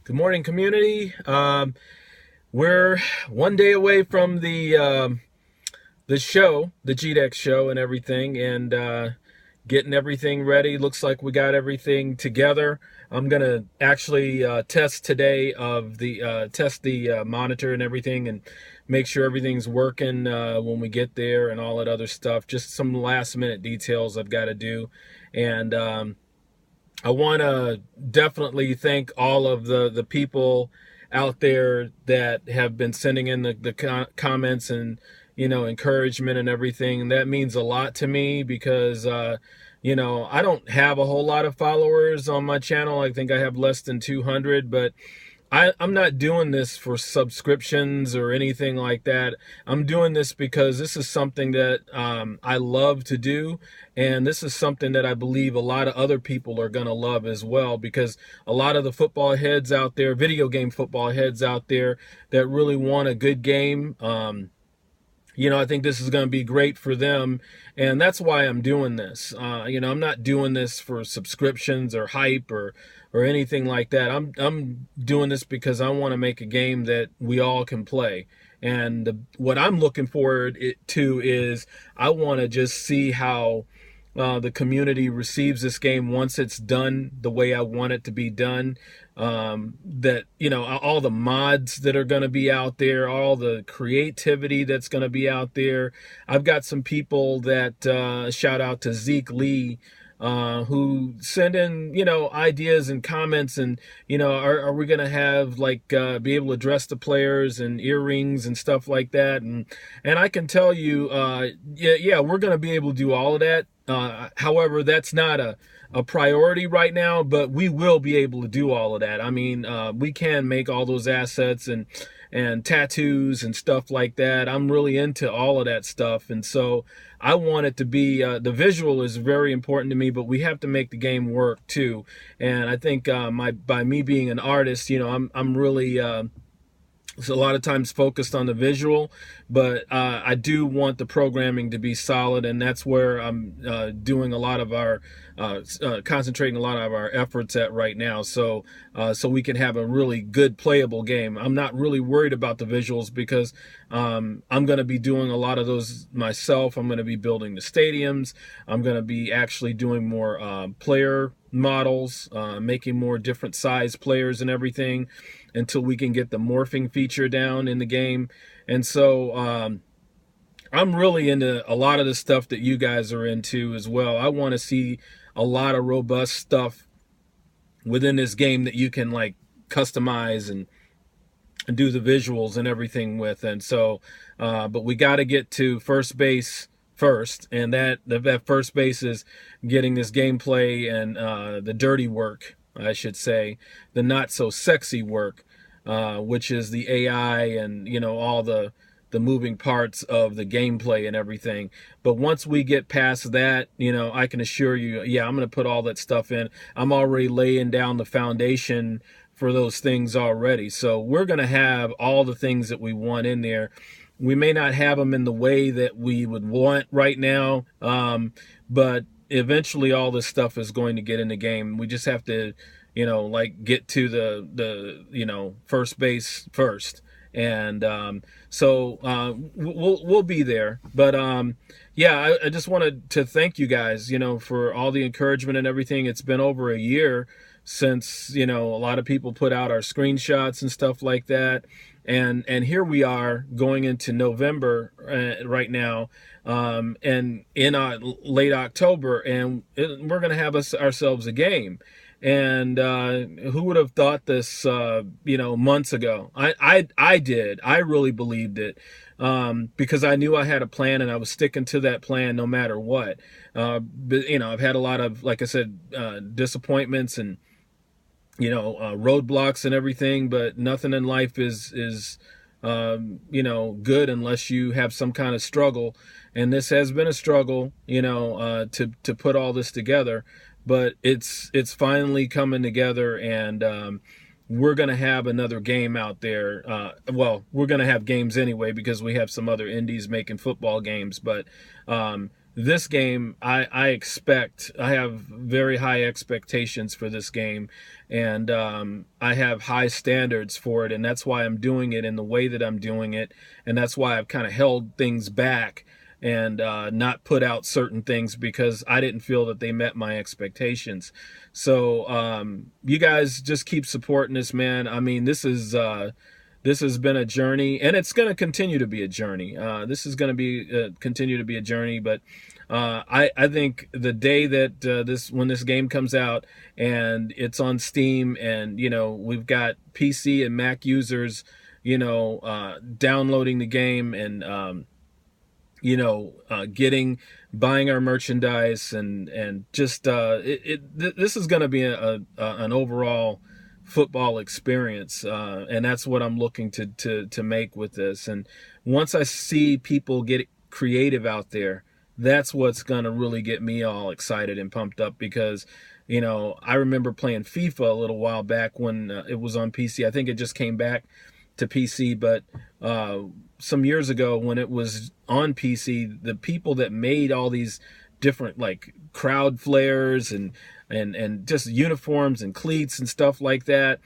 Good morning, community. We're one day away from the show, the GDEX show, and everything, and getting everything ready. Looks like we got everything together. I'm gonna actually test today of the test the monitor and everything, and make sure everything's working when we get there, and all that other stuff. Just some last minute details I've got to do, and I want to definitely thank all of the people out there that have been sending in the comments and encouragement and everything. That means a lot to me because I don't have a whole lot of followers on my channel. I think I have less than 200, but I'm not doing this for subscriptions or anything like that. I'm doing this because this is something that I love to do. And this is something that I believe a lot of other people are going to love as well, because a lot of the football heads out there, video game football heads out there that really want a good game, I think this is going to be great for them, and that's why I'm doing this. I'm not doing this for subscriptions or hype or anything like that. I'm doing this because I want to make a game that we all can play. And what I'm looking forward to is I want to just see how the community receives this game once it's done the way I want it to be done. That all the mods that are going to be out there, all the creativity that's going to be out there. I've got some people that shout out to Zeke Lee, who send in ideas and comments, and are we going to have be able to dress the players and earrings and stuff like that, and I can tell you yeah, we're going to be able to do all of that. However, that's not a priority right now, but we will be able to do all of that. I mean, we can make all those assets and tattoos and stuff like that. I'm really into all of that stuff, and so I want it to be the visual is very important to me, but we have to make the game work too. And I think by me being an artist, I'm really it's a lot of times focused on the visual, but I do want the programming to be solid, and that's where I'm doing a lot of our concentrating a lot of our efforts at right now, so we can have a really good playable game. I'm not really worried about the visuals because I'm going to be doing a lot of those myself. I'm going to be building the stadiums. I'm going to be actually doing more player models, making more different size players and everything, until we can get the morphing feature down in the game. And so I'm really into a lot of the stuff that you guys are into as well. I want to see a lot of robust stuff within this game that you can customize and do the visuals and everything with. And so but we got to get to first base first, and that first base is getting this gameplay and the dirty work, I should say, the not so sexy work, which is the AI and all the moving parts of the gameplay and everything. But once we get past that, I can assure you, yeah, I'm going to put all that stuff in. I'm already laying down the foundation for those things already. So we're going to have all the things that we want in there. We may not have them in the way that we would want right now, but eventually all this stuff is going to get in the game. We just have to get to the first base first, and so we'll be there. But yeah, I just wanted to thank you guys for all the encouragement and everything. It's been over a year since a lot of people put out our screenshots and stuff like that, and here we are going into November right now, and in late October, and we're going to have ourselves a game. And who would have thought this months ago? I did. I really believed it, because I knew I had a plan, and I was sticking to that plan no matter what. But I've had a lot of, like I said, disappointments and roadblocks and everything, but nothing in life is good unless you have some kind of struggle. And this has been a struggle, to put all this together, but it's finally coming together, and we're going to have another game out there. Well, we're going to have games anyway, because we have some other indies making football games, but this game, I have very high expectations for this game, and I have high standards for it, and that's why I'm doing it in the way that I'm doing it, and that's why I've kind of held things back and not put out certain things because I didn't feel that they met my expectations. So you guys just keep supporting this, man. I mean, this has been a journey, and it's going to continue to be a journey. This is going to be continue to be a journey, but I think the day that when this game comes out and it's on Steam, and we've got PC and Mac users, downloading the game and buying our merchandise and just this is going to be an overall football experience, and that's what I'm looking to make with this. And once I see people get creative out there, that's what's going to really get me all excited and pumped up, because I remember playing FIFA a little while back when it was on PC. I think it just came back to PC, but some years ago when it was on PC, the people that made all these different like crowd flares and just uniforms and cleats and stuff like that,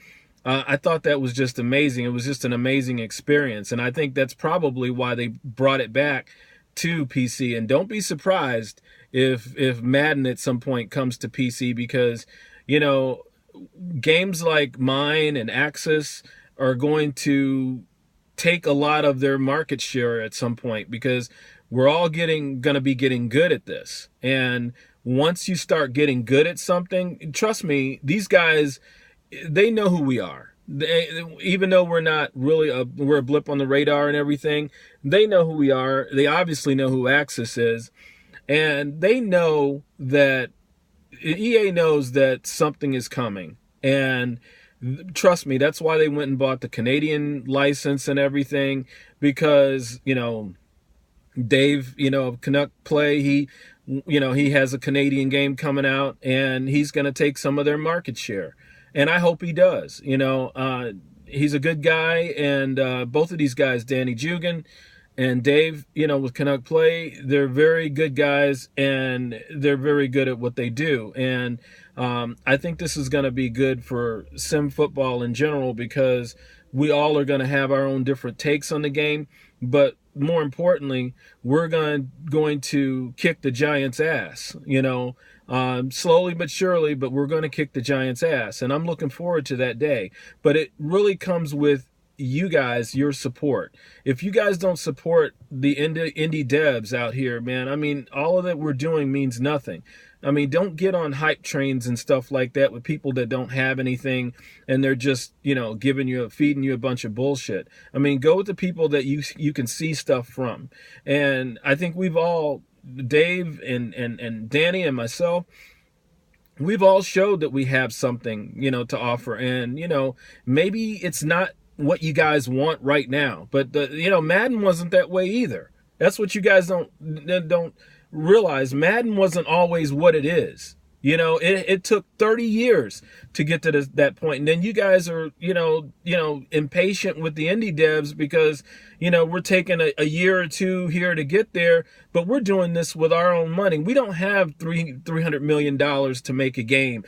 I thought that was just amazing. It was just an amazing experience, and I think that's probably why they brought it back to PC. And don't be surprised if Madden at some point comes to PC, because games like mine and Axis are going to take a lot of their market share at some point, because we're all going to be getting good at this. And once you start getting good at something, trust me, these guys, they know who we are. Even though we're not really we're a blip on the radar and everything, they know who we are. They obviously know who Axis is, and they know that EA knows that something is coming. And trust me, that's why they went and bought the Canadian license and everything, because Dave, of Canuck Play, he has a Canadian game coming out, and he's going to take some of their market share. And I hope he does. He's a good guy, and both of these guys, Danny Jugan and Dave, with Canuck Play, they're very good guys, and they're very good at what they do. And I think this is going to be good for sim football in general, because we all are going to have our own different takes on the game. But more importantly, we're going to kick the Giants' ass, slowly but surely, but we're going to kick the Giants' ass. And I'm looking forward to that day. But it really comes with you guys, your support. If you guys don't support the indie devs out here, man, I mean, all of that we're doing means nothing. I mean, don't get on hype trains and stuff like that with people that don't have anything, and they're just, feeding you a bunch of bullshit. I mean, go with the people that you can see stuff from. And I think we've all, Dave and Danny and myself, we've all showed that we have something, to offer. And, maybe it's not what you guys want right now, but Madden wasn't that way either. That's what you guys don't realize. Madden wasn't always what it is. It took 30 years to get to that point. And then you guys are, impatient with the indie devs because, we're taking a year or two here to get there, but we're doing this with our own money. We don't have $300 million to make a game.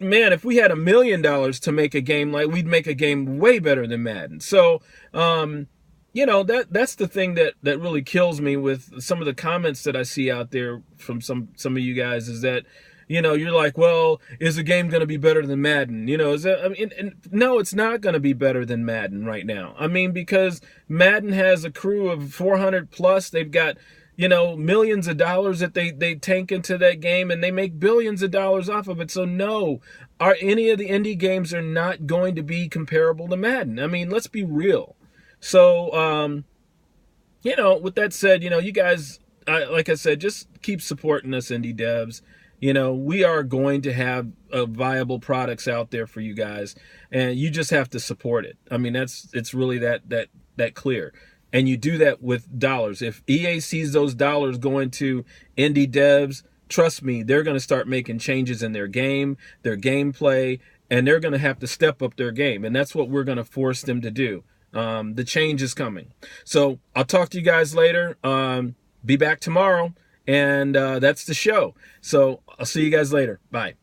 Man, if we had $1 million to make a game, we'd make a game way better than Madden. So, that's the thing that really kills me with some of the comments that I see out there from some of you guys, is that, you're like, well, is the game going to be better than Madden? No, it's not going to be better than Madden right now. I mean, because Madden has a crew of 400 plus. They've got, millions of dollars that they tank into that game, and they make billions of dollars off of it. So no, any of the indie games are not going to be comparable to Madden. I mean, let's be real. So, with that said, you guys, like I said, just keep supporting us indie devs. We are going to have viable products out there for you guys, and you just have to support it. I mean, it's really that clear. And you do that with dollars. If EA sees those dollars going to indie devs, trust me, they're going to start making changes in their game, their gameplay, and they're going to have to step up their game. And that's what we're going to force them to do. The change is coming. So I'll talk to you guys later. Be back tomorrow. And that's the show. So I'll see you guys later. Bye.